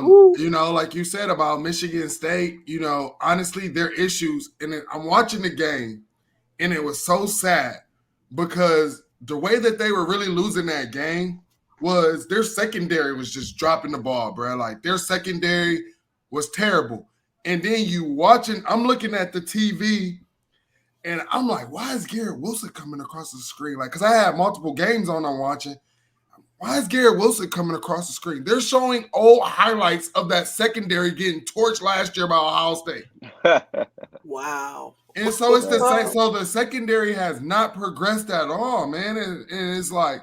Woo. Like you said about Michigan State, honestly, their issues, and I'm watching the game, and it was so sad because the way that they were really losing that game was their secondary was just dropping the ball, bro. Like their secondary was terrible. And then I'm looking at the TV, and I'm like, why is Garrett Wilson coming across the screen? Like, because I had multiple games on I'm watching. Why is Garrett Wilson coming across the screen? They're showing old highlights of that secondary getting torched last year by Ohio State. Wow. And so it's the same. So the secondary has not progressed at all, man. And it's like,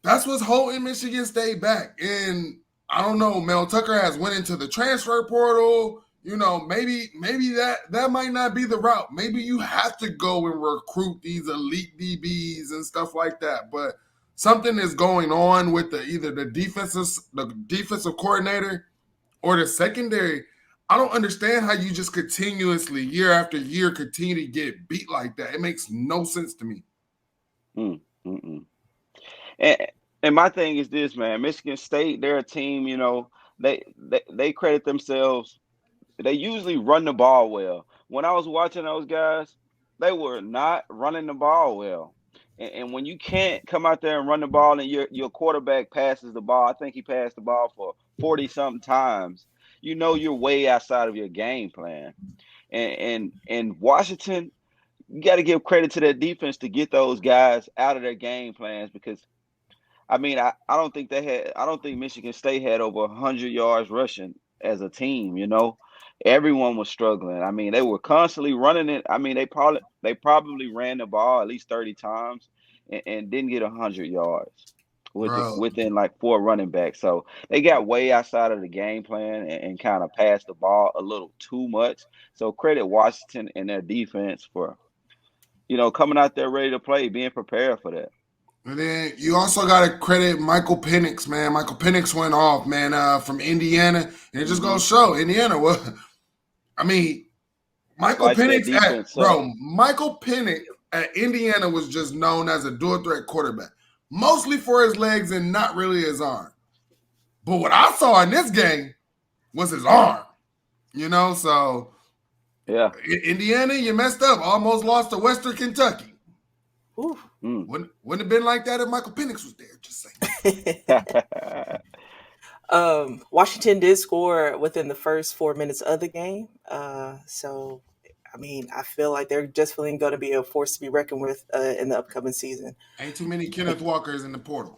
that's what's holding Michigan State back. And I don't know, Mel Tucker has went into the transfer portal. Maybe that might not be the route. Maybe you have to go and recruit these elite DBs and stuff like that. But something is going on with either the defensive coordinator or the secondary. I don't understand how you just continuously, year after year, continue to get beat like that. It makes no sense to me. And my thing is this, man. Michigan State, they're a team. They credit themselves. They usually run the ball well. When I was watching those guys, they were not running the ball well. And when you can't come out there and run the ball, and your quarterback passes the ball, I think he passed the ball for 40-something times. You're way outside of your game plan. And Washington, you got to give credit to their defense to get those guys out of their game plans, because I don't think Michigan State had over 100 yards rushing as a team. Everyone was struggling. They were constantly running it. They probably ran the ball at least 30 times and didn't get 100 yards within like 4 running backs. So they got way outside of the game plan and kind of passed the ball a little too much. So credit Washington and their defense for, coming out there ready to play, being prepared for that. And then you also got to credit Michael Penix, man. Michael Penix went off, man, from Indiana. And it just goes to show Indiana. Michael Penix at Indiana was just known as a dual threat quarterback, mostly for his legs and not really his arm. But what I saw in this game was his arm, so yeah. Indiana, you messed up. Almost lost to Western Kentucky. Wouldn't have been like that if Michael Penix was there. Just saying. Washington did score within the first 4 minutes of the game. So, I feel like they're definitely going to be a force to be reckoned with in the upcoming season. Ain't too many Kenneth Walkers in the portal.